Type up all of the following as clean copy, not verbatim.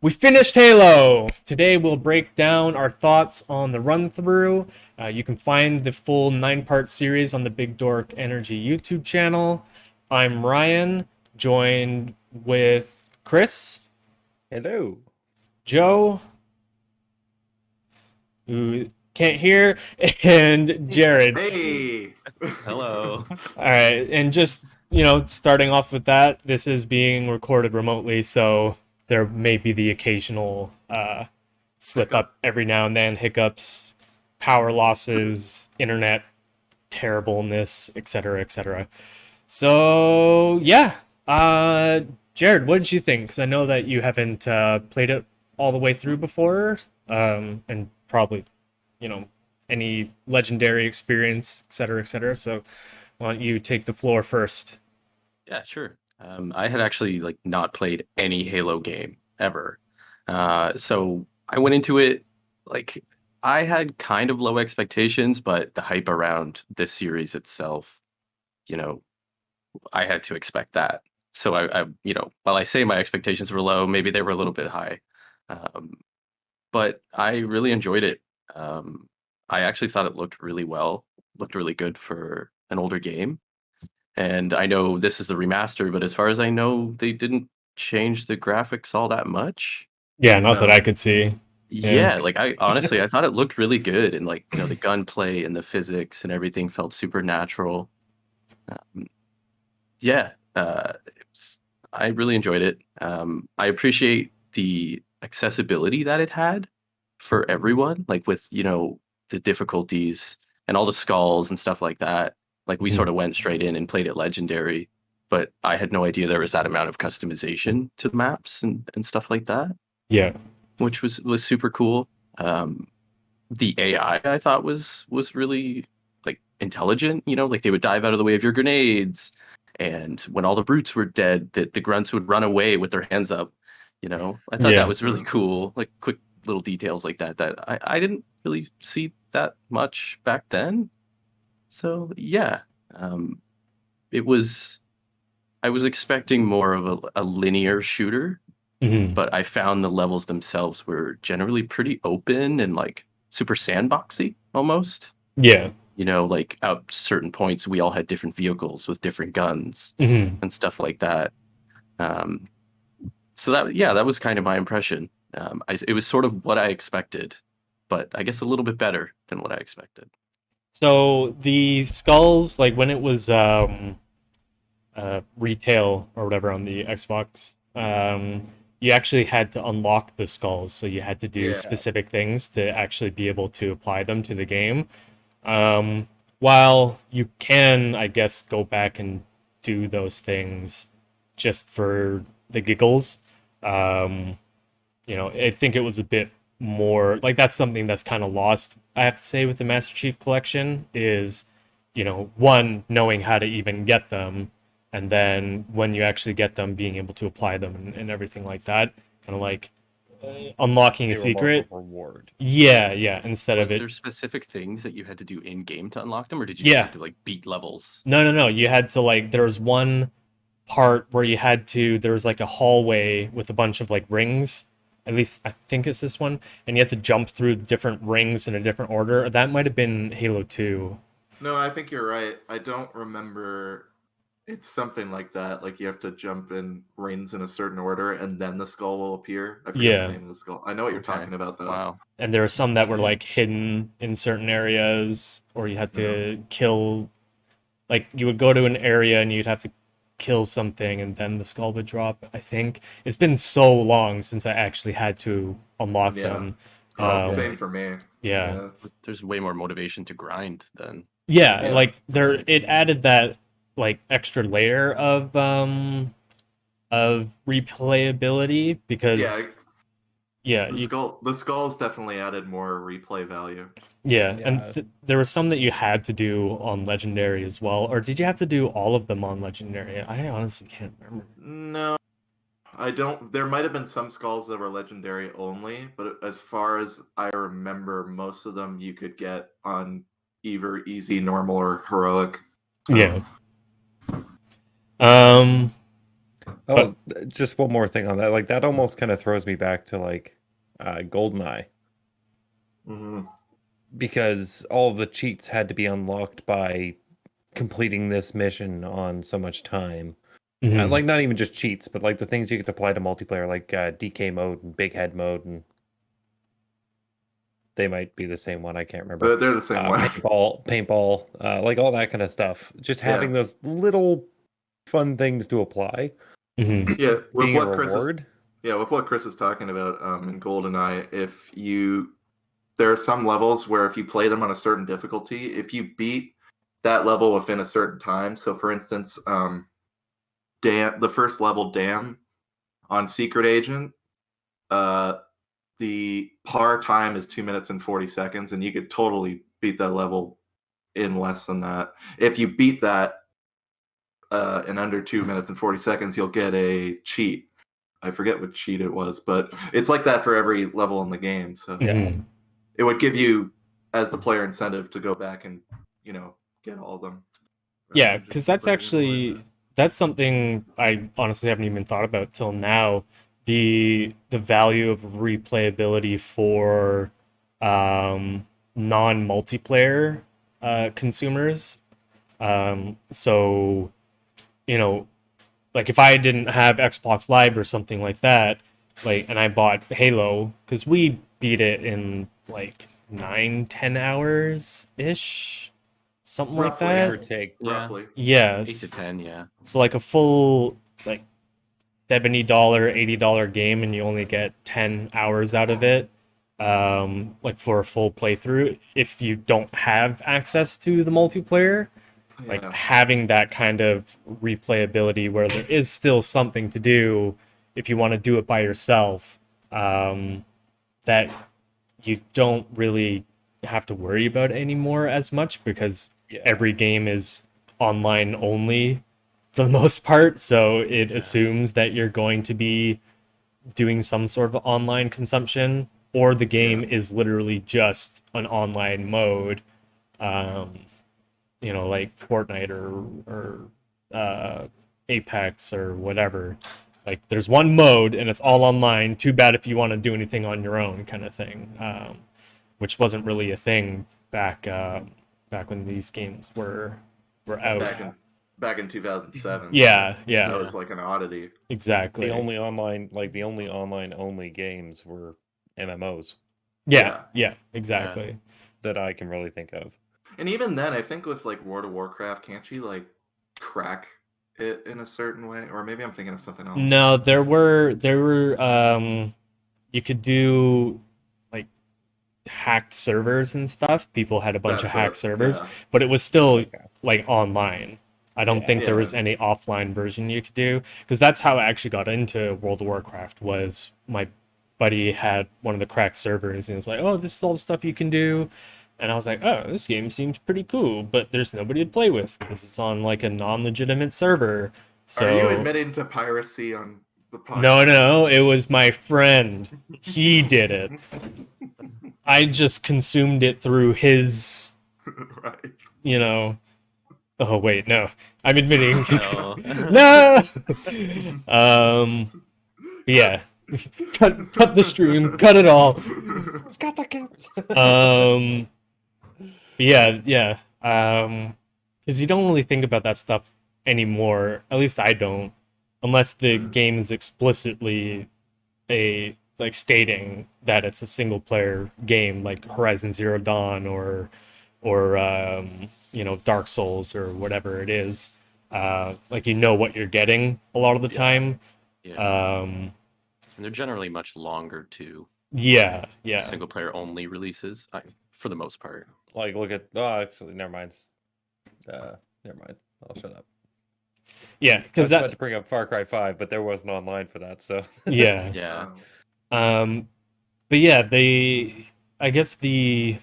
We finished Halo! Today we'll break down our thoughts on the run through. You can find the full 9-part series on the Big Dork Energy YouTube channel. I'm Ryan, joined with Chris, Hello. Joe, who can't hear, and Jared. Hey! Hello. All right, and just, starting off with that, this is being recorded remotely, so there may be the occasional slip Hiccup. up every now and then, hiccups, power losses, internet terribleness, etc., etc. So, yeah. Jared, what did you think? Because I know that you haven't played it all the way through before, and probably, you know, any legendary experience, etc., etc. So, why don't you take the floor first? Yeah, sure. I had actually not played any Halo game ever. So I went into it like I had kind of low expectations, but the hype around this series itself, you know, I had to expect that. So while I say my expectations were low, maybe they were a little bit high. Um, but I really enjoyed it. Um, I actually thought it looked really well, looked really good for an older game. And I know this is the remaster, but as far as I know, they didn't change the graphics all that much. Yeah, not that No. I could see. Yeah. Yeah, I honestly I thought it looked really good, and the gunplay and the physics and everything felt super natural. Um, yeah, I really enjoyed it. I appreciate the accessibility that it had for everyone, like with the difficulties and all the skulls and stuff like that. Like we sort Mhm. of went straight in and played it legendary, but I had no idea there was that amount of customization to the maps and stuff like that, Yeah. which was super cool. Um, the AI I thought was really intelligent. Like they would dive out of the way of your grenades, and when all the brutes were dead, the grunts would run away with their hands up. I thought that Yeah. was really cool. Like quick little details like that I didn't really see that much back then. So yeah, um, it was. I was expecting more of a linear shooter, Hmm. but I found the levels themselves were generally pretty open and super sandboxy almost. Yeah. Like at certain points, we all had different vehicles with different guns Hmm. and stuff like that. Um, so that was kind of my impression. It was sort of what I expected, but I guess a little bit better than what I expected. So the skulls, like when it was retail or whatever on the Xbox, you actually had to unlock the skulls. So you had to do Yeah. specific things to actually be able to apply them to the game. Um, while you can, I guess, go back and do those things just for the giggles, um, I think it was a bit more like that's something that's kind of lost. I have to say with the Master Chief Collection is, one knowing how to even get them, and then when you actually get them, being able to apply them and everything like that, kind of like unlocking a They were more of secret. a reward. Yeah, yeah. Instead of Was it, there specific things that you had to do in game to unlock them, or did you just yeah. have to beat levels? No, no, no. You had to like there was one part where you had to there was like a hallway with a bunch of like rings. At least I think it's this one, and you had to jump through different rings in a different order. That might have been Halo 2. No, I think you're right. I don't remember. It's something like that. Like you have to jump in rings in a certain order and then the skull will appear. I forget the Yeah. name of the skull. I know what you're Okay. talking about though. Wow. And there were some that were Okay. like hidden in certain areas, or you had Yeah. to kill like you would go to an area and you'd have to kill something and then the skull would drop. I think it's been so long since I actually had to unlock Yeah. them. Oh, Yeah. same Um, for me. yeah. Yeah. There's way more motivation to grind than Yeah, Yeah. like there it added that like extra layer of replayability Yeah. because yeah, you The skulls definitely added more replay value. yeah, and Yeah. there was some that you had to do on legendary as well, or did you have to do all of them on legendary? I honestly can't remember. No, I don't. There might have been some skulls that were legendary only, but as far as I remember, most of them you could get on either easy, normal, or heroic. So Yeah. Um Oh, just one more thing on that. Like that almost kind of throws me back to like GoldenEye Hmm. because all of the cheats had to be unlocked by completing this mission on so much time. Mhm. Like not even just cheats, but like the things you could apply to multiplayer, like DK mode and big head mode, and they might be the same one. I can't remember. They're the same one. Paintball, like all that kind of stuff. Just having those little fun things to apply, Mhm. Yeah, with being a what Chris is reward. with what Chris is talking about in GoldenEye, there are some levels where if you play them on a certain difficulty, if you beat that level within a certain time, so for instance, the first level Dam on Secret Agent, uh, the par time is 2 minutes and 40 seconds, and you could totally beat that level in less than that. If you beat that in under 2 minutes and 40 seconds, you'll get a cheat. I forget what cheat it was, but it's like that for every level in the game. So Mhm. it would give you, as the player, incentive to go back and get all of them. Yeah, Just because that's put it in actually that's something I honestly haven't even thought about till now. The value of replayability for non-multiplayer consumers. So you know, like if I didn't have Xbox Live or something like that, like, and I bought Halo, because we beat it in like 9, 10 hours ish, something like Roughly. Give or that. take. Yeah, roughly. 8 to Yes. 10. Yeah. It's like a full like $70, $80 game, and you only get 10 hours out of it. Like for a full playthrough, if you don't have access to the multiplayer, like Yeah. having that kind of replayability where there is still something to do if you want to do it by yourself, that you don't really have to worry about anymore as much because Yeah. every game is online only for the most part. So it assumes that you're going to be doing some sort of online consumption, or the game is literally just an online mode, um, like Fortnite or Apex or whatever. Like there's one mode and it's all online. Too bad if you want to do anything on your own, kind of thing. Which wasn't really a thing back when these games were out. Back in 2007. Yeah, That yeah, was like an oddity. exactly. The only online only games were MMOs Yeah, exactly. that I can really think of. And even then, I think with like World of Warcraft, can't you like crack it in a certain way? Or maybe I'm thinking of something else. No, there were you could do like hacked servers and stuff. People had a bunch of That's hacked it, servers, yeah. but it was still Okay. like online. I don't Yeah. think there was Yeah. any offline version you could do, because that's how I actually got into World of Warcraft. Was my buddy had one of the cracked servers and he was like, "Oh, this is all the stuff you can do." And I was like, "Oh, this game seems pretty cool, but there's nobody to play with because it's on like a non-legitimate server." Are you So admitting to piracy on the podcast? no, it was my friend. He did it. I just consumed it through his, Right. you know. Oh wait, no, I'm admitting. No. No. Yeah. cut the stream. Cut it all. It's got the cameras. Yeah. Because you don't really think about that stuff anymore. At least I don't, unless the game is explicitly like stating that it's a single player game, like Horizon Zero Dawn or Dark Souls or whatever it is. Like what you're getting a lot of the time. Yeah. Um, And they're generally much longer too. yeah. Single player only releases, for the most part. Like look at actually never mind. Never mind. I'll shut up. Yeah, I because was about to bring up Far Cry 5, but there wasn't online for that, so yeah. Yeah. But yeah, I guess the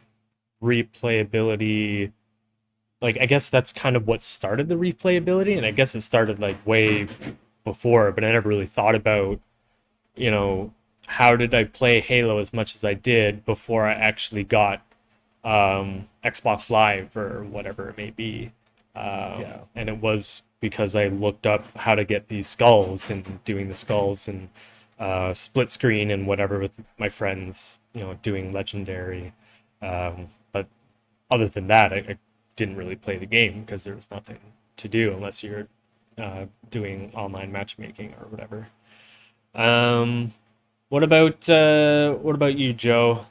replayability, like I guess that's kind of what started the replayability, and I guess it started like way before, but I never really thought about, how did I play Halo as much as I did before I actually got Xbox Live or whatever it may be. And it was because I looked up how to get these skulls and doing the skulls and split screen and whatever with my friends, doing legendary. But other than that, I didn't really play the game because there was nothing to do unless you're doing online matchmaking or whatever. What about you, Joe?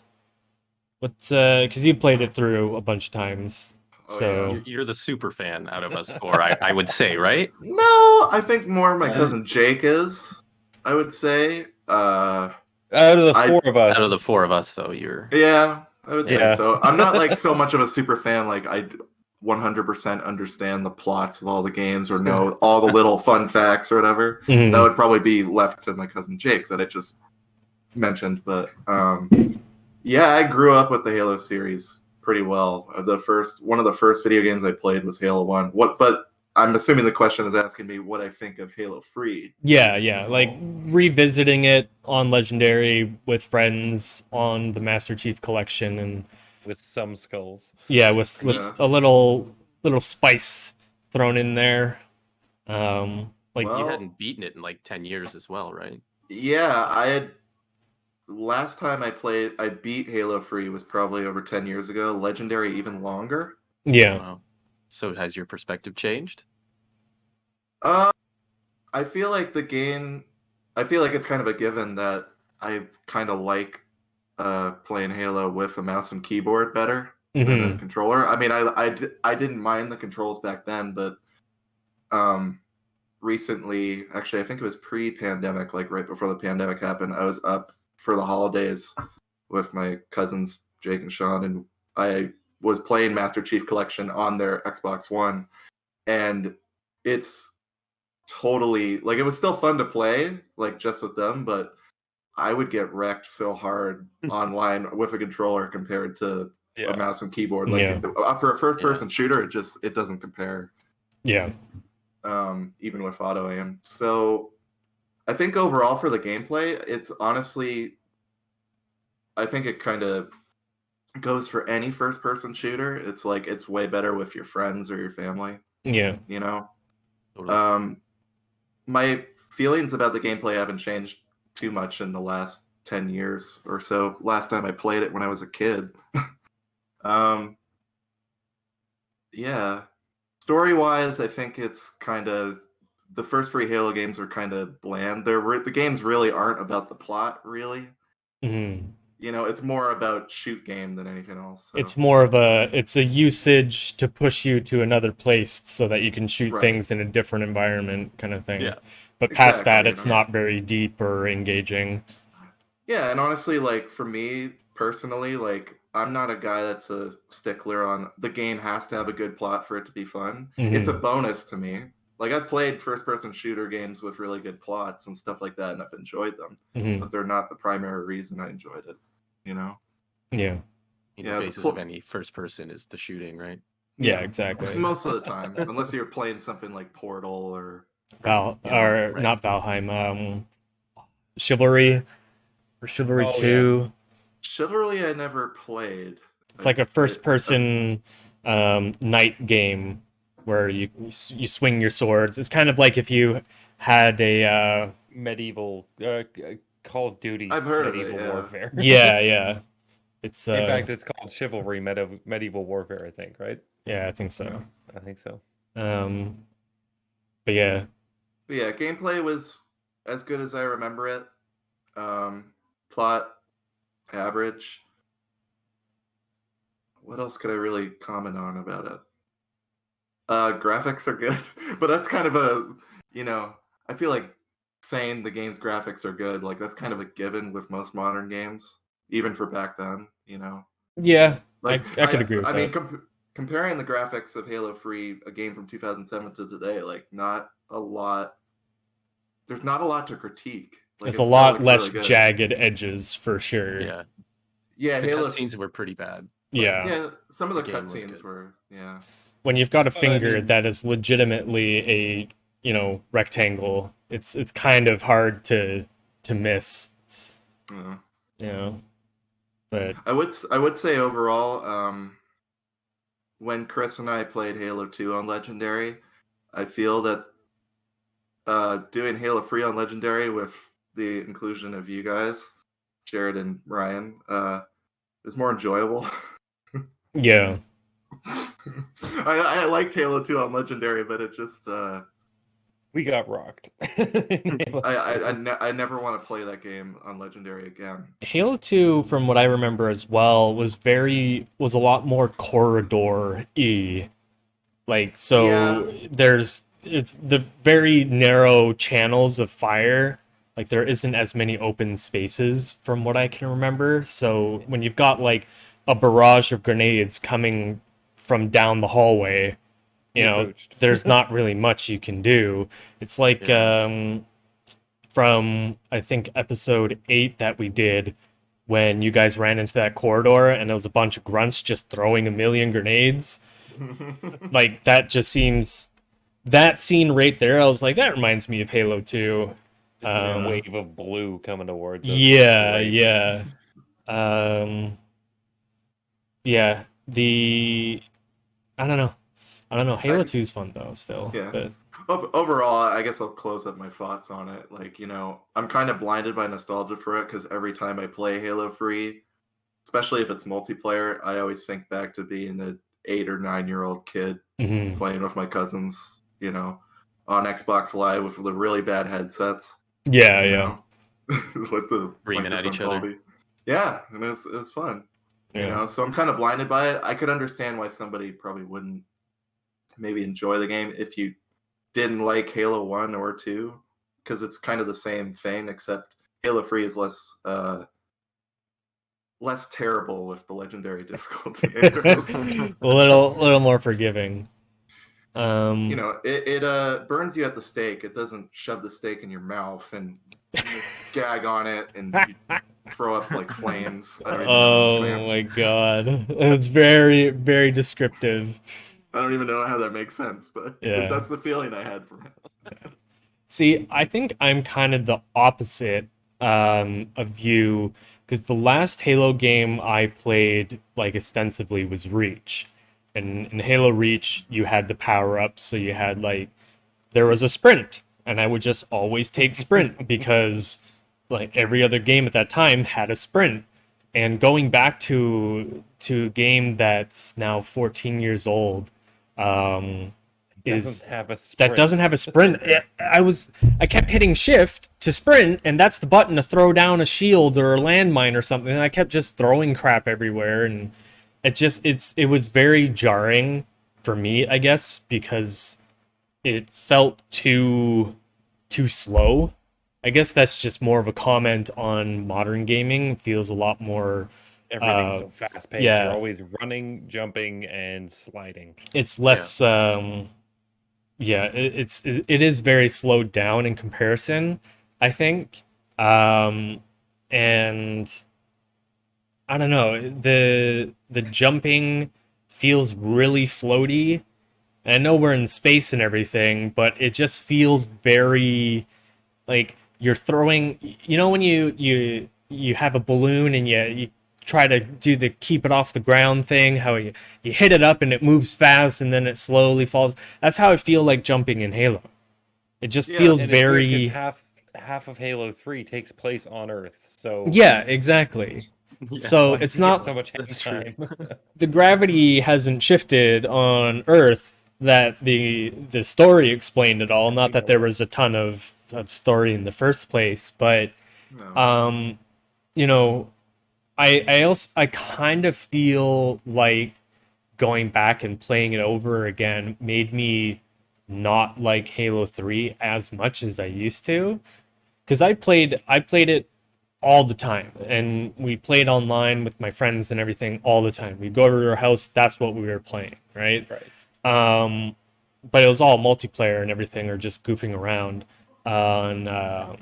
What's because you've played it through a bunch of times, Oh, so yeah. You're the super fan out of us four, I would say, right? No, I think more my cousin Jake is. I would say. Out of the I- four of us, Out of the four of us, though, you're Yeah, I would say Yeah. so. I'm not like so much of a super fan. Like I 100% understand the plots of all the games or know all the little fun facts or whatever. Mhm. That would probably be left to my cousin Jake that I just mentioned. But yeah, I grew up with the Halo series pretty well. One of the first video games I played was Halo 1. But I'm assuming the question is asking me what I think of Halo Free. yeah, like revisiting it on Legendary with friends on the Master Chief Collection, and with some skulls. yeah, with Yeah. a little spice thrown in there. Like Well, you hadn't beaten it in like 10 years as well, right? Yeah, I had last time I beat Halo Free was probably over 10 years ago. Legendary even longer. yeah, Wow. So has your perspective changed? I feel like it's kind of a given that I kind of like playing Halo with a mouse and keyboard better than a Mhm. controller. I mean, I didn't mind the controls back then, but recently, actually, I think it was pre-pandemic, like right before the pandemic happened, I was up for the holidays with my cousins Jake and Sean, and I was playing Master Chief Collection on their Xbox One, and it's totally like it was still fun to play, like just with them, but I would get wrecked so hard online with a controller compared to a mouse and keyboard. Like Yeah. for a first-person shooter, it doesn't compare. Yeah. Even with auto aim. So I think overall for the gameplay, it's honestly, I think it kind of goes for any first-person shooter. It's like it's way better with your friends or your family. Yeah. You know. Totally. My feelings about the gameplay haven't changed too much in the last 10 years or so. Last time I played it when I was a kid. Yeah. Story-wise, I think it's kind of the first three Halo games are kind of bland. The games really aren't about the plot, really. Mhm. You know, it's more about shoot game than anything else. So. It's more of it's a usage to push you to another place so that you can shoot Right. things in a different environment, kind of thing. Yeah. But past Exactly, that, you it's know. not very deep or engaging. Yeah, and honestly, like for me personally, like I'm not a guy that's a stickler on the game has to have a good plot for it to be fun. It's a Mhm. bonus to me. Like I've played first-person shooter games with really good plots and stuff like that, and I've enjoyed them, Mhm. but they're not the primary reason I enjoyed it. You know? Yeah. The Yeah, the basis pl- of any first person is the shooting, right? Yeah, exactly. Most of the time, unless you're playing something like Portal or Val you know, or right. not Valheim, Chivalry or Chivalry Oh, 2. Chivalry. I never played. It's like a first-person knight game where you swing your swords. It's kind of like if you had a Medieval Call of Duty. I've heard of it, medieval yeah. warfare. yeah. It's In fact, it's called Chivalry Medieval Warfare, I think, right? yeah, I think so. I think so. But yeah, But yeah, gameplay was as good as I remember it. Plot average. What else could I really comment on about it? Graphics are good, but that's kind of I feel like saying the game's graphics are good, like that's kind of a given with most modern games, even for back then, you know. yeah, Like I could agree with I mean, that. comparing the graphics of Halo Free, a game from 2007 to today, like not a lot. There's not a lot to critique. Like, There's it a still lot looks less really good. jagged edges for sure. Yeah. Yeah, The Halo. cutscenes were pretty bad. Yeah. Yeah, some of the The game was cutscenes good. were. Yeah. When you've got a I finger mean- that is legitimately a rectangle, it's kind of hard to miss. Yeah. But I would say overall, when Chris and I played Halo 2 on Legendary, I feel that doing Halo Free on Legendary with the inclusion of you guys, Jared and Ryan, is more enjoyable. Yeah. I liked Halo 2 on Legendary, but it just We got rocked. I never want to play that game on Legendary again. Halo 2, from what I remember as well, was a lot more corridor-y. Like, so it's the very narrow channels of fire. Like, there isn't as many open spaces from what I can remember. So when you've got like a barrage of grenades coming from down the hallway, you know, Poached. there's not really much you can do. It's like from I think episode 8 that we did when you guys ran into that corridor and there was a bunch of grunts just throwing a million grenades. Like that just seems that scene right there, I was like, that reminds me of Halo 2. This is a wave of blue coming towards us. Yeah, Great. yeah. Yeah, I don't know. Halo 2 is fun though still. Yeah. But Overall, I guess I'll close up my thoughts on it. Like, you know, I'm kind of blinded by nostalgia for it because every time I play Halo Free, especially if it's multiplayer, I always think back to being an 8 or 9-year-old kid mhm. playing with my cousins, you know, on Xbox Live with the really bad headsets. Yeah, you yeah. know, with the Screaming at each microphone other. quality. Yeah, and it was fun. You Yeah. know, so I'm kind of blinded by it. I could understand why somebody probably wouldn't maybe enjoy the game if you didn't like Halo 1 or 2, because it's kind of the same thing, except Halo Free is less terrible with the legendary difficulty. A little more forgiving. You know, it burns you at the stake. It doesn't shove the steak in your mouth and gag on it and you throw up like flames. I don't even Oh know. my god. It's very, very descriptive. I don't even know how that makes sense, but Yeah. that's the feeling I had from it. See, I think I'm kind of the opposite of you, because the last Halo game I played like extensively was Reach. And in Halo Reach, you had the power-ups, so you had like there was a sprint, and I would just always take sprint because like every other game at that time had a sprint. And going back to a game that's now 14 years old, Doesn't have a that sprint. doesn't have a sprint. I kept hitting shift to sprint, and that's the button to throw down a shield or a landmine or something. And I kept just throwing crap everywhere, and it was very jarring for me, I guess, because it felt too slow. I guess that's just more of a comment on modern gaming. It feels a lot more. Everything's so fast paced. yeah. You're always running, jumping, and sliding. It's less. It is very slowed down in comparison, I think. And I don't know, the jumping feels really floaty. I know we're in space and everything, but it just feels very like you're throwing, you know, when you have a balloon and you try to do the keep it off the ground thing, how you hit it up and it moves fast and then it slowly falls. That's how I feel like jumping in Halo. It just feels And it's weird 'cause very half of Halo 3 takes place on Earth. So yeah, exactly. Yeah. So why it's do you get not so much That's time. the gravity hasn't shifted on Earth that the story explained it all. Not that there was a ton of story in the first place, but No. you know, I kind of feel like going back and playing it over again made me not like Halo 3 as much as I used to, because I played it all the time, and we played online with my friends and everything all the time. We'd go to their house, that's what we were playing, right? Right. But it was all multiplayer and everything, or just goofing around on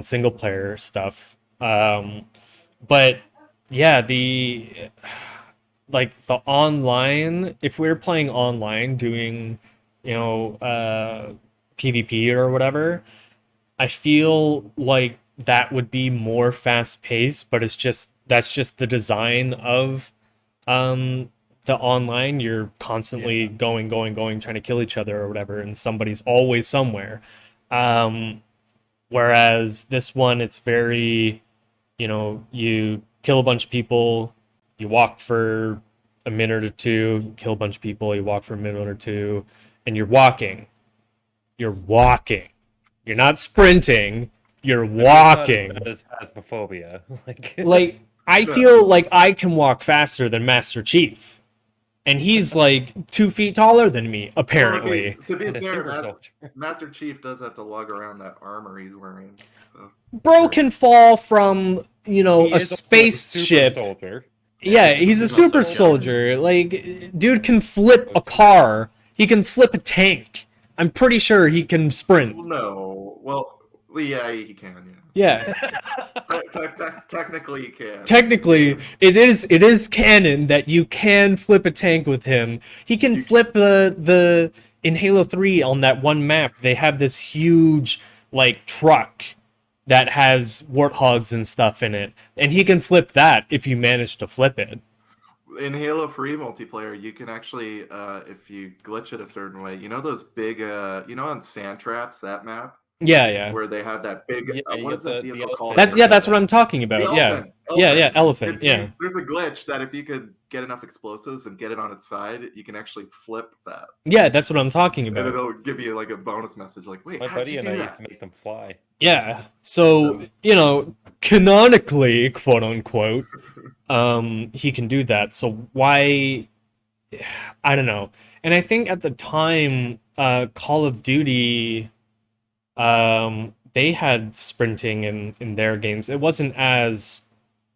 single player stuff. But yeah, the online, if we were playing online, doing, you know, PvP or whatever, I feel like that would be more fast paced, but that's just the design of the the online, you're constantly going, trying to kill each other or whatever, and somebody's always somewhere. Whereas this one, it's very, you kill a bunch of people, you walk for a minute or two, you kill a bunch of people, you walk for a minute or two, and you're walking. You're walking. You're not sprinting. You're walking. As phasmophobia. Like, I feel like I can walk faster than Master Chief. And he's like 2 feet taller than me, apparently. To be And a fair, super soldier. Master Chief does have to lug around that armor he's wearing. So. Bro can fall from, He a is also super spaceship. soldier. Yeah, he's a super soldier. Like, dude can flip a car. He can flip a tank. I'm pretty sure he can sprint. No. Well, yeah, he can, Yeah. Technically, he can. Technically, it is canon that you can flip a tank with him. He can flip the in Halo 3 on that one map. They have this huge like truck that has warthogs and stuff in it, and he can flip that if you manage to flip it. In Halo Free multiplayer, you can actually, if you glitch it a certain way, those big, on Sand Traps, that map, Yeah. where they have that big, Yeah, what is that the vehicle called? That's what I'm talking about. The Yeah. elephant. Yeah, elephant. If you- Yeah. There's a glitch that if you could get enough explosives and get it on its side, you can actually flip that. Yeah, that's what I'm talking And about. it'll give you like a bonus message like, wait, My how'd buddy you and do I that? used to make them fly. Yeah. So, canonically, quote unquote, he can do that. So why I don't know. And I think at the time, Call of Duty, they had sprinting in their games. It wasn't as,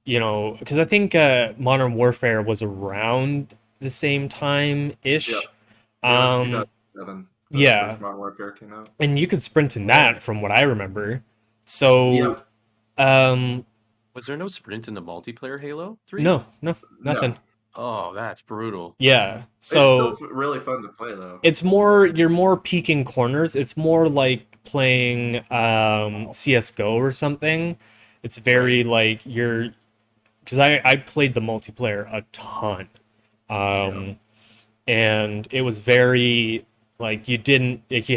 because I think Modern Warfare was around the same time-ish. Yeah. It was 2007. The yeah. first Modern Warfare came out. And you could sprint in that from what I remember. So, Was there no sprint in the multiplayer Halo 3? no, nothing. No. Oh, that's brutal. Yeah. So it's still really fun to play though. you're more peeking corners. It's more like playing CS:GO or something. It's very like because I played the multiplayer a ton. And it was very like you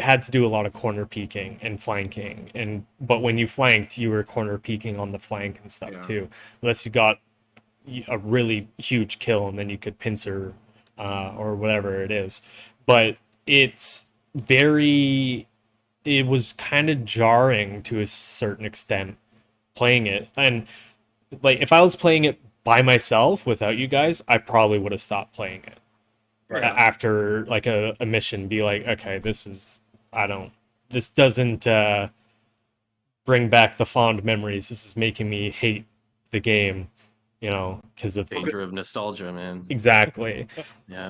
had to do a lot of corner peeking and flanking, but when you flanked, you were corner peeking on the flank and stuff too, unless you got a really huge kill and then you could pincer or whatever it is. But it was kind of jarring to a certain extent playing it. And like if I was playing it by myself without you guys, I probably would have stopped playing it. Right. After like a mission, be like, okay, this doesn't bring back the fond memories. This is making me hate the game, because of Danger of nostalgia, man. exactly. Yeah.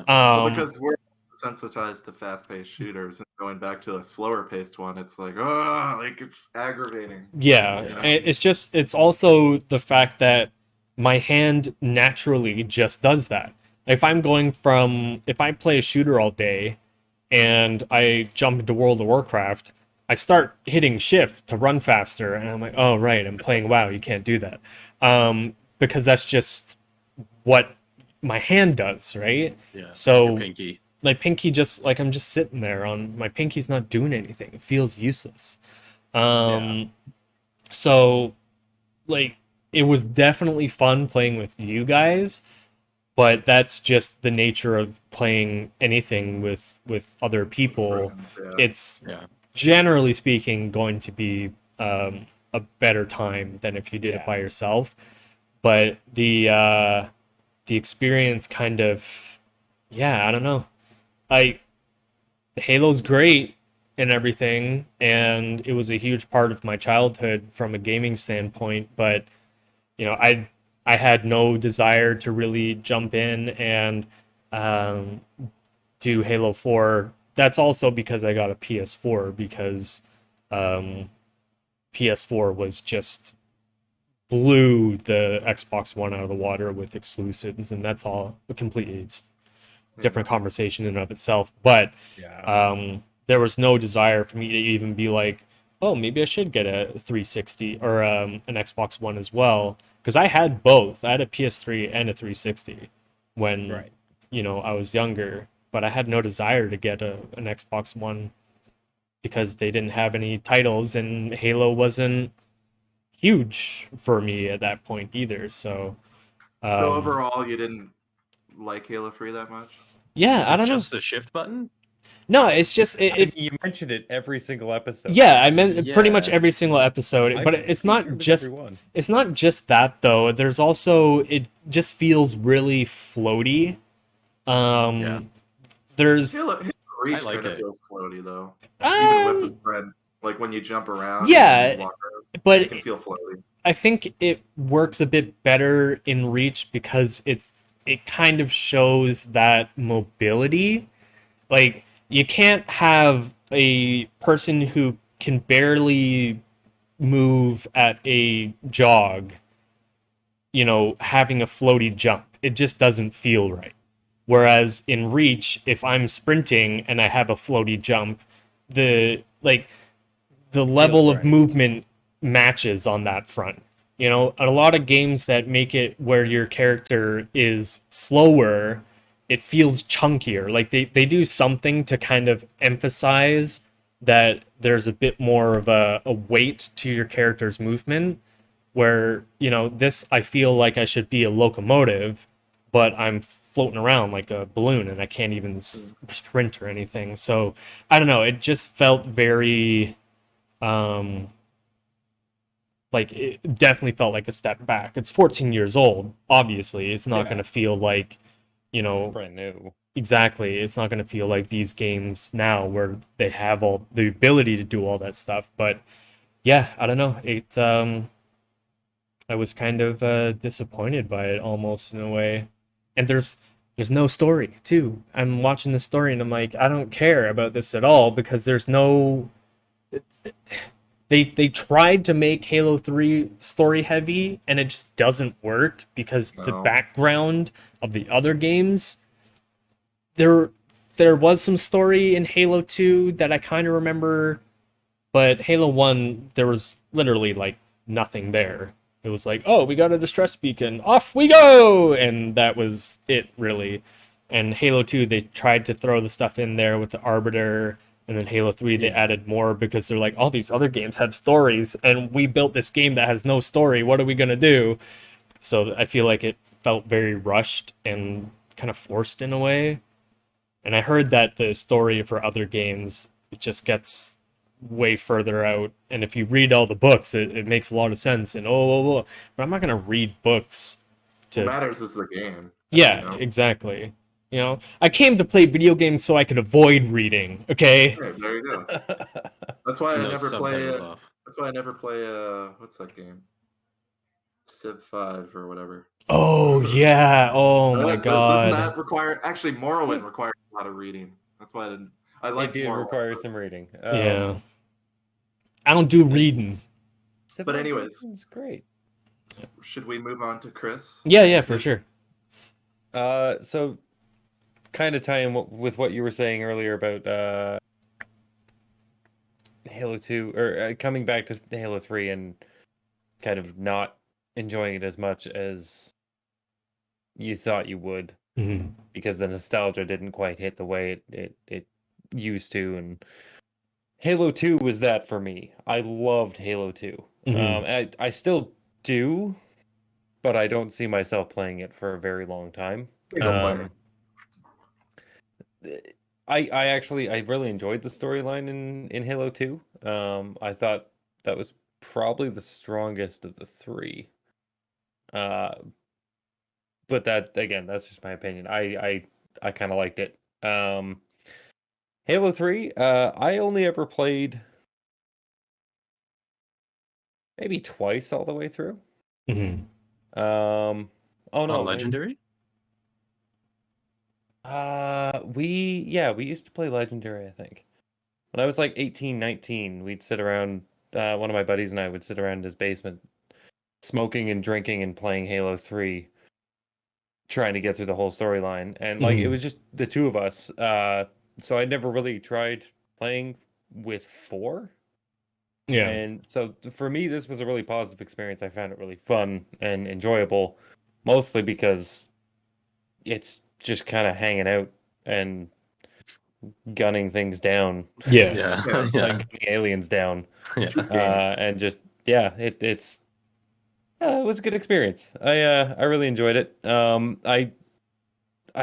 Because we're sensitized to fast-paced shooters, and going back to a slower-paced one, it's like, it's aggravating. Yeah, and it's also the fact that my hand naturally just does that. If I play a shooter all day and I jump into World of Warcraft, I start hitting shift to run faster, and I'm like, oh, right, I'm playing WoW, you can't do that. Because that's just what my hand does, right? Yeah. So, your pinky. my pinky just, like, I'm just sitting there my pinky's not doing anything. It feels useless. So, like, it was definitely fun playing with you guys, but that's just the nature of playing anything with other people. Friends, yeah. It's Yeah. generally speaking going to be a better time than if you did it by yourself. But the experience kind of, I don't know. Halo's great and everything, and it was a huge part of my childhood from a gaming standpoint, but I had no desire to really jump in and do Halo 4. That's also because I got a PS4, because PS4 was just blew the Xbox One out of the water with exclusives, and that's all a completely different conversation in and of itself. But there was no desire for me to even be like, oh, maybe I should get a 360 or an Xbox One as well, because I had both. I had a PS3 and a 360 when I was younger, but I had no desire to get an Xbox One because they didn't have any titles and Halo wasn't huge for me at that point either. So, So um, overall, you didn't like Halo 3 that much? yeah, Is I it don't know. just the shift button? No, it's just I mean, you mentioned it every single episode. yeah, I meant pretty much Yeah. every single episode, but I'm it's pretty not sure it was just every one. it's not just that though. There's also it just feels really floaty. Yeah. There's Halo Reach like kind of it. feels floaty though. Even with the um spread, like when you jump around and yeah, walk around, but it can feel floaty. I think it works a bit better in Reach because it kind of shows that mobility. Like you can't have a person who can barely move at a jog, having a floaty jump. It just doesn't feel right. Whereas in Reach, if I'm sprinting and I have a floaty jump, the level of right. movement matches on that front. A lot of games that make it where your character is slower, it feels chunkier. Like they do something to kind of emphasize that there's a bit more of a weight to your character's movement. Where, this, I feel like I should be a locomotive, but I'm floating around like a balloon and I can't even sprint or anything. So I don't know. It just felt very um, like it definitely felt like a step back. It's 14 years old. Obviously, it's not Yeah. going to feel like, Brand new. exactly. It's not going to feel like these games now where they have all the ability to do all that stuff. But yeah, I don't know. I was kind of disappointed by it almost in a way. And there's no story too. I'm watching the story and I'm like, I don't care about this at all because there's no they tried to make Halo 3 story heavy and it just doesn't work because the No. background of the other games there there was some story in Halo 2 that I kind of remember, but Halo 1 there was literally like nothing there. It was like, "Oh, we got a distress beacon. Off we go." And that was it really. And Halo 2 they tried to throw the stuff in there with the Arbiter, and then Halo 3 they added more because they're like, all these other games have stories and we built this game that has no story. What are we going to do? So I feel like it felt very rushed and kind of forced in a way. And I heard that the story for other games it just gets way further out. And if you read all the books, it makes a lot of sense. And but I'm not gonna read books What to. matters is the game. Yeah, exactly. I came to play video games so I could avoid reading. Okay. Right, there you go. That's why I No never play. subtitles off. That's why I never play. What's that game? Civ 5 or whatever. Oh yeah. Oh my Doesn't god. that require? Actually, Morrowind requires a lot of reading. That's why I didn't. I It like did Morrowind. require some reading. Yeah. I don't do reading. But anyways. Civilization's great. Should we move on to Chris? Yeah, for sure. So kind of tying with what you were saying earlier about Halo 2 or coming back to Halo 3 and kind of not enjoying it as much as you thought you would Mhm. because the nostalgia didn't quite hit the way it used to. And Halo 2 was that for me. I loved Halo 2. I still do, but I don't see myself playing it for a very long time. Single player. I really enjoyed the storyline in Halo 2. I thought that was probably the strongest of the three. But that again, that's just my opinion. I kind of liked it. Halo 3, I only ever played maybe twice all the way through. Mhm. Oh no, On Legendary? we used to play Legendary, I think. When I was like 18, 19, we'd sit around, one of my buddies and I would sit around in his basement smoking and drinking and playing Halo 3, trying to get through the whole storyline. And like it was just the two of us. So I never really tried playing with 4. Yeah. And so for me, this was a really positive experience. I found it really fun and enjoyable, mostly because it's just kind of hanging out and gunning things down, Yeah. Yeah. Yeah. like Yeah. gunning aliens down, Yeah. and just it was a good experience. I really enjoyed it. I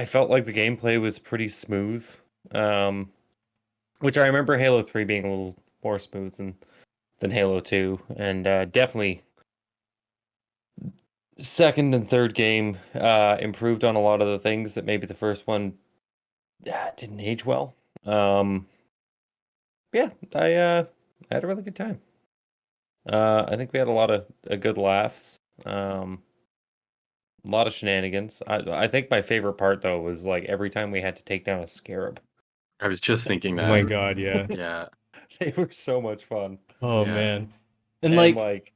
felt like the gameplay was pretty smooth, which I remember Halo 3 being a little more smooth than Halo 2, and definitely second and third game improved on a lot of the things that maybe the first one didn't age well. Yeah, I had a really good time. I think we had a lot of good laughs. A lot of shenanigans. I think my favorite part though was like every time we had to take down a scarab. I was just thinking Oh that. my god, yeah. Yeah. They were so much fun. Oh Yeah. man. And And like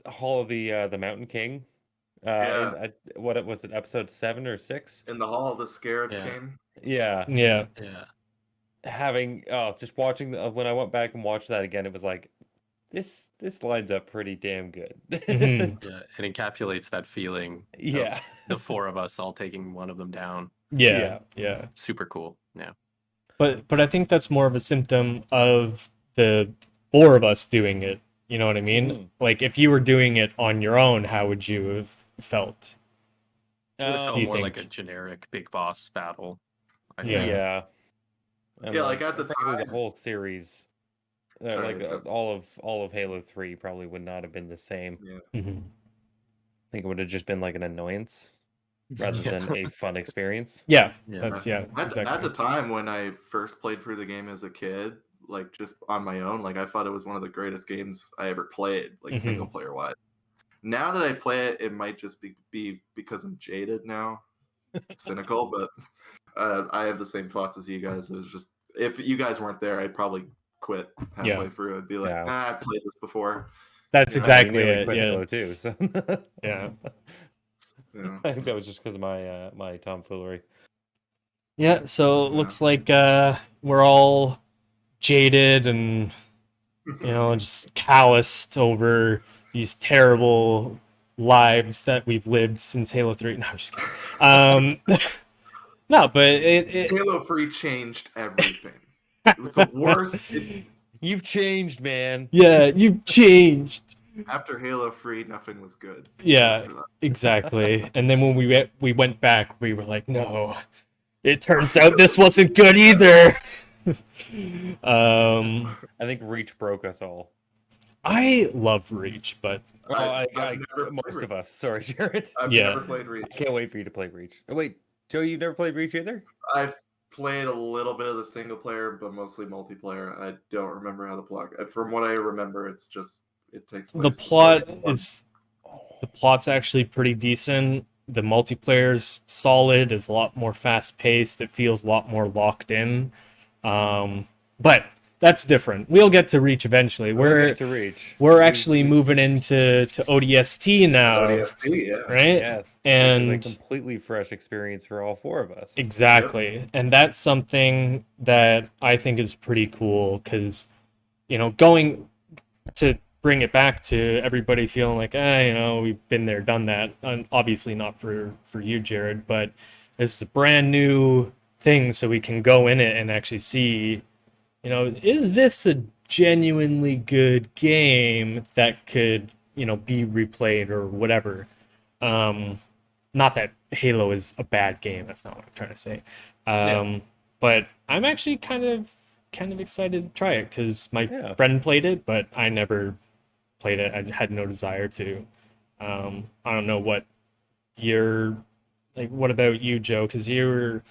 Hall of the Mountain King. Yeah. What was it, episode 7 or 6? In the hall, the scarab Yeah. came. Yeah. yeah. Yeah. Having just watching when I went back and watched that again, it was like this lines up pretty damn good. Mhm. Yeah. It encapsulates that feeling. of Yeah. The four of us all taking one of them down. Yeah. Yeah. Yeah. Super cool. Yeah. But I think that's more of a symptom of the four of us doing it. You know what I mean? Mhm. Like if you were doing it on your own, how would you have felt? It felt do you more like a think? generic big boss battle. I Yeah. think. Yeah. And Yeah, like, at the frankly, the time- whole series, Sorry, like go. all of Halo 3 probably would not have been the same. Yeah. Mhm. I think it would have just been like an annoyance rather Yeah. than a fun experience. Yeah. Yeah. That's At the exactly. time when I first played through the game as a kid, like just on my own, like I thought it was one of the greatest games I ever played, like Mhm. single player wise. Now that I play it, it might just be because I'm jaded now, cynical, but I have the same thoughts as you guys. It was just if you guys weren't there, I'd probably quit halfway Yeah. through. I'd be like, Yeah. I played this before. That's Yeah, You exactly nearly it. quit Yeah. Halo 2, so Yeah. You know. I think that was just because of my my tomfoolery. Yeah. So it Yeah. looks like we're all jaded and just calloused over these terrible lives that we've lived since Halo 3. No, I'm just kidding. No, but it Halo 3 changed everything. It was the worst. You've changed, man. yeah, you've changed. After Halo 3, nothing was good. Yeah, After that. exactly. And then when we went back, we were like, no, it turns out this wasn't good either. I think Reach broke us all. I love Reach, but I've never played most Reach. of us. Sorry, Jared. I've Yeah. never played Reach. I can't wait for you to play Reach. Oh, wait, Joe, you've never played Reach either? I've played a little bit of the single player, but mostly multiplayer. I don't remember how the plot. From what I remember, it takes place. the plot's actually pretty decent. The multiplayer's solid. Is a lot more fast paced. It feels a lot more locked in. But that's different. We'll get to Reach eventually. We'll get to Reach. We're actually moving into ODST now, ODST, yeah. right? Yeah, And it's a completely fresh experience for all four of us. exactly. And that's something that I think is pretty cool because, going to bring it back to everybody feeling like, we've been there, done that. And obviously not for you, Jared, but this is a brand new thing so we can go in it and actually see, is this a genuinely good game that could, be replayed or whatever. Not that Halo is a bad game. That's not what I'm trying to say. But I'm actually kind of excited to try it because my friend played it, but I never played it. I had no desire to. I don't know what what about you, Joe? Because you're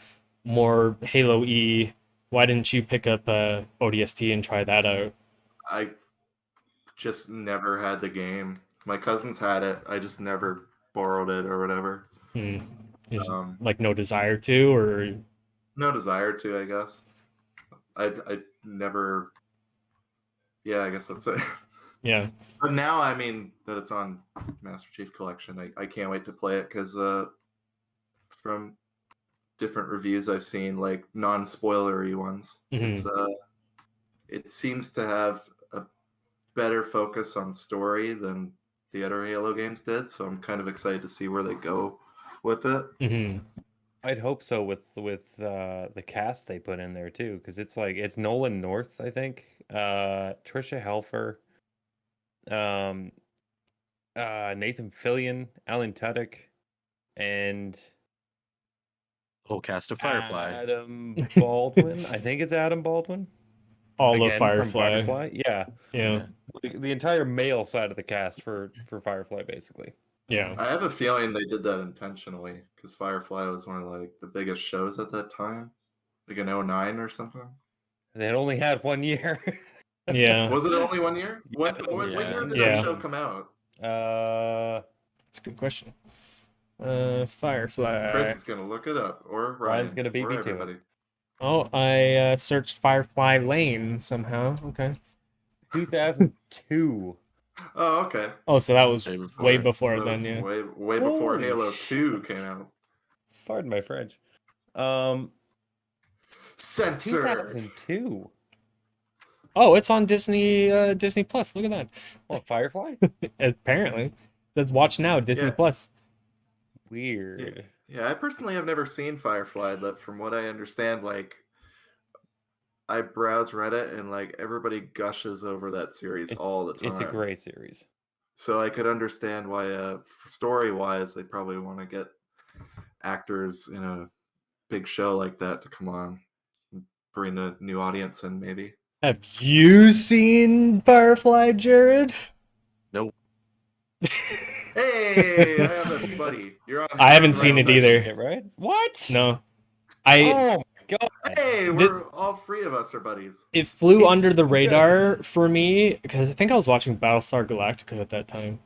more Halo E. Why didn't you pick up ODST and try that out? I just never had the game. My cousins had it. I just never borrowed it or whatever. Is like no desire to, or no desire to, I guess. I never. Yeah, I guess that's it. Yeah. But now, I mean, that it's on Master Chief Collection, I can't wait to play it because from different reviews I've seen, like non-spoilery ones, it seems to have a better focus on story than the other Halo games did. So I'm kind of excited to see where they go with it. Hmm. I'd hope so with the cast they put in there too, because it's Nolan North, I think, Trisha Helfer, um, Nathan Fillion, Alan Tudyk, and Whole cast of Firefly. Adam Baldwin. I think it's Adam Baldwin. All of Again, from Firefly. Firefly. Yeah. Yeah. The entire male side of the cast for Firefly, basically. Yeah. I have a feeling they did that intentionally because Firefly was one of like the biggest shows at that time, like in '09 or something. They had only had 1 year. Yeah. Was it only 1 year? What year did Yeah. that show come out? That's a good question. Firefly. Chris is gonna look it up, or Ryan's Ryan, gonna beat or me to it. everybody. Oh, I searched Firefly Lane somehow. Okay. 2002. Oh, okay. Oh, so that was Way before. way before So that was then, yeah. way before Holy Halo shit. 2 came out. Pardon my French. Censored. 2002. Oh, it's on Disney Plus. Look at that. What, Firefly? Apparently. It says watch now, Disney Yeah. Plus. Weird. Yeah, I personally have never seen Firefly, but from what I understand, like I browse Reddit and like everybody gushes over that series all the time. It's a great series. So I could understand why, story-wise, they probably want to get actors in a big show like that to come on, and bring a new audience in, maybe. Have you seen Firefly, Jared? Nope. Hey, I have a buddy. You're on. I haven't the seen right it either. Yeah, right? What? No. I Oh my god. Hey, we're all three of us are buddies. It flew It's under the so good. radar for me because I think I was watching Battlestar Galactica at that time.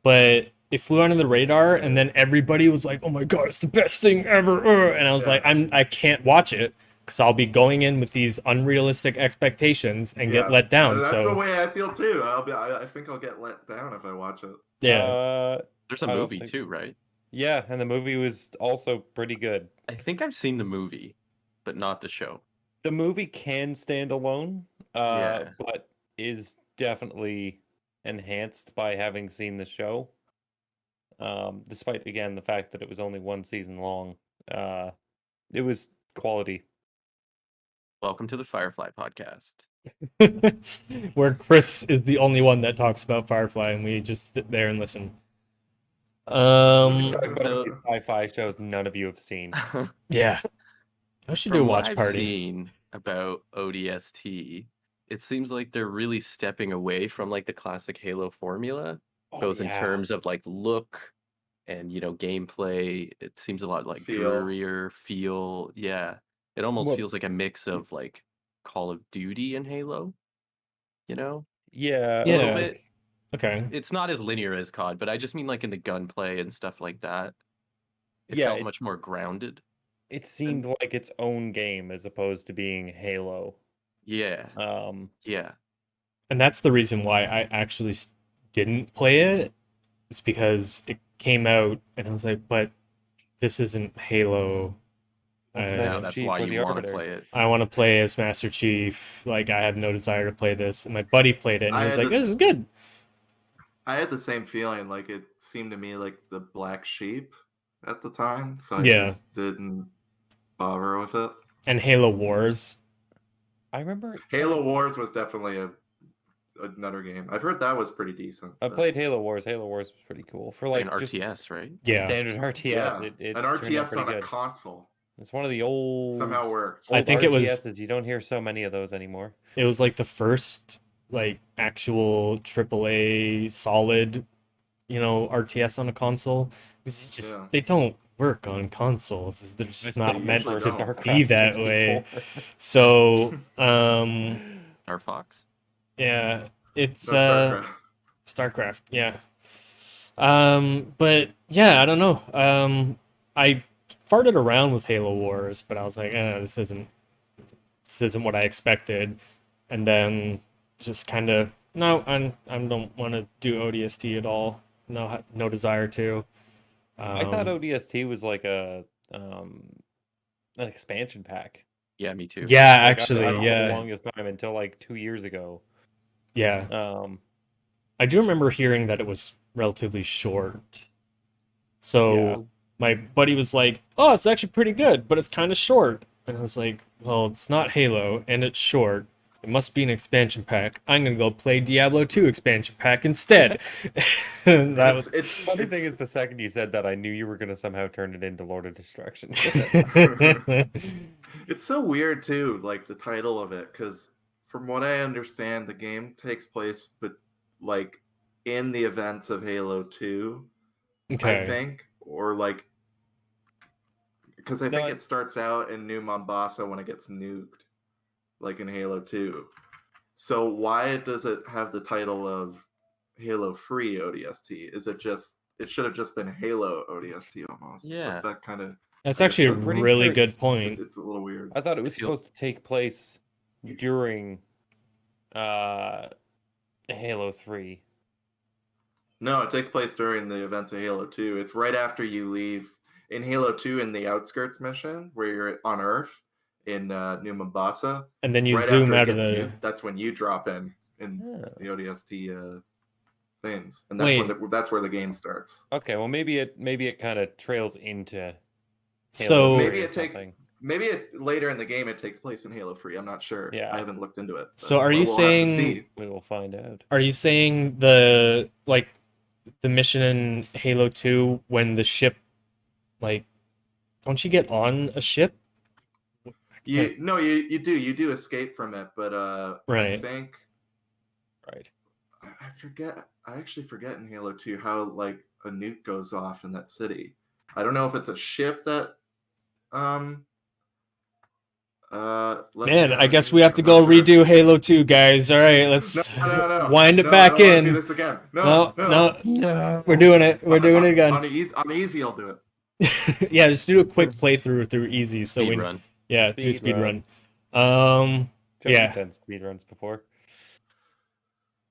But it flew under the radar, and then everybody was like, "Oh my god, it's the best thing ever!" And I was Yeah. like, I can't watch it because I'll be going in with these unrealistic expectations and get let down. That's the So way I feel too. I think I'll get let down if I watch it. yeah, There's a I don't movie think- too, right? Yeah, and the movie was also pretty good. I think I've seen the movie, but not the show. The movie can stand alone, Yeah. but is definitely enhanced by having seen the show. Despite again the fact that it was only one season long, it was quality. Welcome to the Firefly podcast. where Chris is the only one that talks about Firefly, and we just sit there and listen. Talk about So- these sci-fi shows none of you have seen. Yeah, I should do a From what watch I've party. seen about ODST, it seems like they're really stepping away from like the classic Halo formula, both in terms of like look and gameplay. It seems a lot like Feel. drearier feel. Yeah, it almost Well- feels like a mix of like Call of Duty and Halo. Yeah, Yeah. little bit. Okay. It's not as linear as COD, but I just mean like in the gunplay and stuff like that. It Yeah, felt it- much more grounded. It seemed like its own game as opposed to being Halo. Yeah, yeah. And that's the reason why I actually didn't play it. It's because it came out, and I was like, but this isn't Halo. Master Now that's Chief why or the you want to Arbiter. play it. I want to play as Master Chief. Like, I have no desire to play this. And my buddy played it, and I he was had like, this- this is good. I had the same feeling. Like it seemed to me like the black sheep at the time, so I Yeah. just didn't bother with it. And Halo Wars. I remember Halo Wars was definitely another game. I've heard that was pretty decent. I but- played Halo Wars. Halo Wars was pretty cool for like An just RTS, right? Yeah. standard RTS. Yeah, It an turned out RTS pretty on a good. console It's one of the old somehow worked. I old think it was- RTSs. You don't hear so many of those anymore. It was like the first, like, actual AAA solid, RTS on a console. It's just, Yeah. they don't work on consoles. They're just It's not the meant usually to don't. StarCraft be that way. 64. So, Star Fox. yeah, it's No, StarCraft. StarCraft, yeah. But yeah, I don't know. I farted around with Halo Wars, but I was like, this isn't what I expected. And then just kind of no, I don't want to do ODST at all. No desire to. I thought ODST was like an expansion pack. Yeah, me too. Yeah, Like, I actually, don't know the yeah, longest time until like 2 years ago. yeah. I do remember hearing that it was relatively short. So Yeah. my buddy was like, "Oh, it's actually pretty good, but it's kind of short." And I was like, "Well, it's not Halo, and it's short. It must be an expansion pack. I'm gonna go play Diablo 2 expansion pack instead." And that was Funny thing is, the second you said that, I knew you were going to somehow turn it into Lord of Destruction. It's so weird too, like the title of it, because from what I understand, the game takes place, but like in the events of Halo 2, I okay. think, or like because I No, think it starts out in New Mombasa when it gets nuked, like in Halo 2. So why does it have the title of Halo Free ODST? Is it just it should have just been Halo ODST almost? Yeah. But that kind of That's I actually a guess pretty really sure good it's- point. it's a little weird. I thought it was feel- supposed to take place during Halo 3. No, it takes place during the events of Halo 2. It's right after you leave in Halo 2 in the outskirts mission where you're on Earth in New Mombasa. And then you right zoom after it out of gets the. nuked, that's when you drop in Oh. the ODST things, and that's Wait. that's where the game starts. Okay, well maybe it kind of trails into Halo So 3 Maybe or it takes- something. Maybe later in the game it takes place in Halo 3. I'm not sure. Yeah. I haven't looked into it. So are you we'll have to saying- see. We will find out. are you saying the mission in Halo 2 when the ship, like, don't you get on a ship? You do escape from it, but I Right. think Right. I forget. I actually forget in Halo 2 how like a nuke goes off in that city. I don't know if it's a ship that lets you Man, have I a guess nuke. we have to I'm go not sure. redo Halo 2, guys. All right, let's No. wind it No, back I don't wanna in. Do this again. No, No. No. we're doing it. We're doing it again. On easy, I'll do it. Yeah, just do a quick playthrough through easy. So we, Speedrun. yeah, do Speed speed run. Yeah. I've done speedruns before.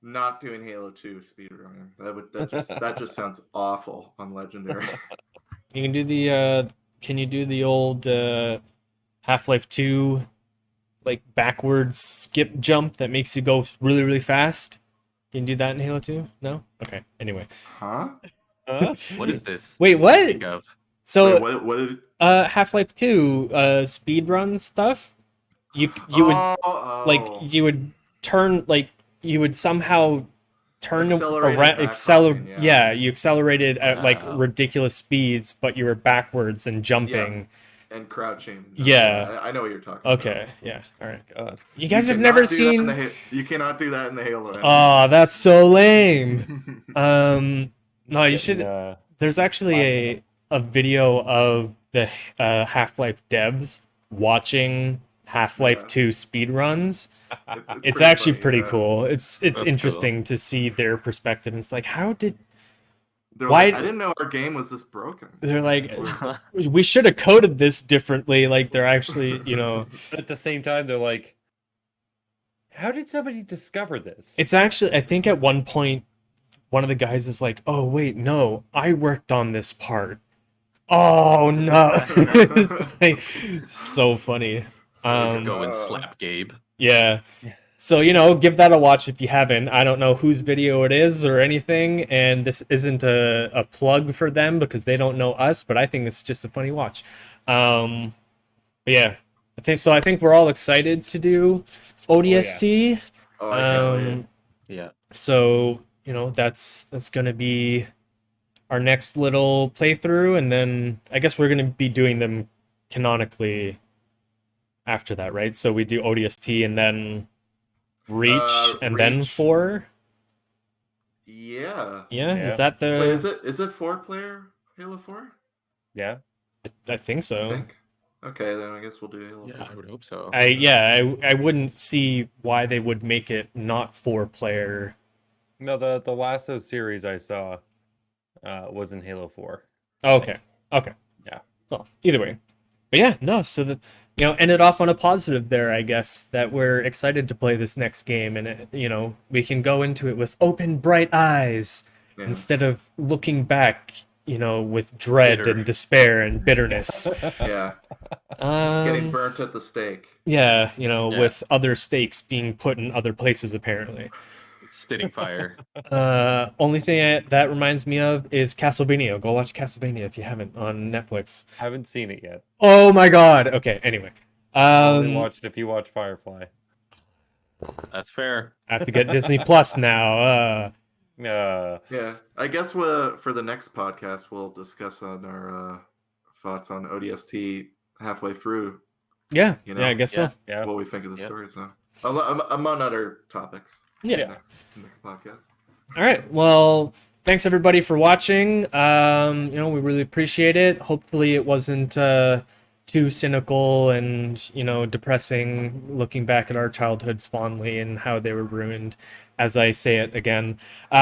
Not doing Halo 2 speedrunning. That just sounds awful on Legendary. You can do the. Can you do the old Half-Life 2, like backwards skip jump that makes you go really really fast? Can you do that in Halo 2? No. Okay. Anyway. Huh? Huh? What is this? Wait, what? Think of? So Wait, what did? Half-Life 2 speed run stuff. You would like you would turn like you would somehow turn Accelerated around backtracking, yeah. you accelerated at like Wow. ridiculous speeds, but you were backwards and jumping. and crouching. Yeah. I know what you're talking Okay, yeah, all right. God. You guys have cannot never do that in seen. you cannot do that in the Halo. Oh, that's so lame. No, you should. Getting, There's actually a video of the Half-Life devs watching Half-Life Yeah. 2 speedruns. it's It's pretty actually funny, pretty yeah. cool. It's That's interesting to see their perspective. It's like, how did They're Why- like, I didn't know our game was this broken. they're like, we should have coded this differently. Like they're actually, But at the same time, they're like, how did somebody discover this? it's actually. I think at one point, one of the guys is like, "Oh wait, no, I worked on this part." Oh no, it's like so funny. Let's Um, go and slap Gabe. Yeah. So, give that a watch if you haven't. I don't know whose video it is or anything, and this isn't a plug for them because they don't know us, but I think it's just a funny watch. But yeah. I think we're all excited to do ODST. Oh, I can't wait. Yeah. So, that's gonna be our next little playthrough, and then I guess we're gonna be doing them canonically after that, right? So we do ODST and then Reach and then Reach. 4. Yeah. Yeah, Yeah. is that the? Wait, is it 4-player Halo 4? Yeah. I think I so. think. Okay, then I guess we'll do Halo 4. Yeah, I would hope so. I wouldn't see why they would make it not 4-player. No, the Lasso series I saw was in Halo 4. Okay. Yeah. Well, either way. But yeah, no, so that ended off on a positive there, I guess, that we're excited to play this next game, and we can go into it with open, bright eyes Yeah. instead of looking back, with dread Bitter. and despair and bitterness. Yeah. Getting um, burnt at the stake. yeah, Yeah. with other stakes being put in other places apparently. spitting fire. Only thing that reminds me of is Castlevania. Go watch Castlevania if you haven't on Netflix. Haven't seen it yet. Oh my god. Okay, anyway. Only watched if you watch Firefly. That's fair. I have to get Disney Plus now. Yeah, I guess for the next podcast we'll discuss on our thoughts on ODST halfway through. Yeah, You know? yeah, I guess so. Yeah. What we think of the Yep. story, so among other topics. Yeah. Next podcast. All right. Well, thanks everybody for watching. We really appreciate it. Hopefully it wasn't too cynical and, depressing looking back at our childhoods fondly and how they were ruined, as I say it again. We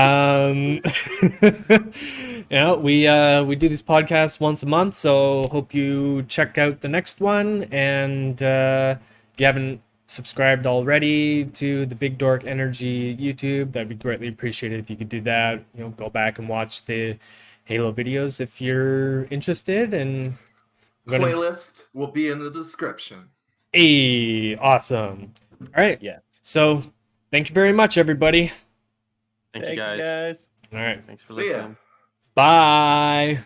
do these podcasts once a month, so hope you check out the next one. And if you haven't subscribed already to the Big Dork Energy YouTube, that'd be greatly appreciated if you could do that. Go back and watch the Halo videos if you're interested. And Playlist will be in the description. hey, awesome. All right. Yes. So thank you very much, everybody. Thank you guys. All right. Thanks for See ya. listening. Bye.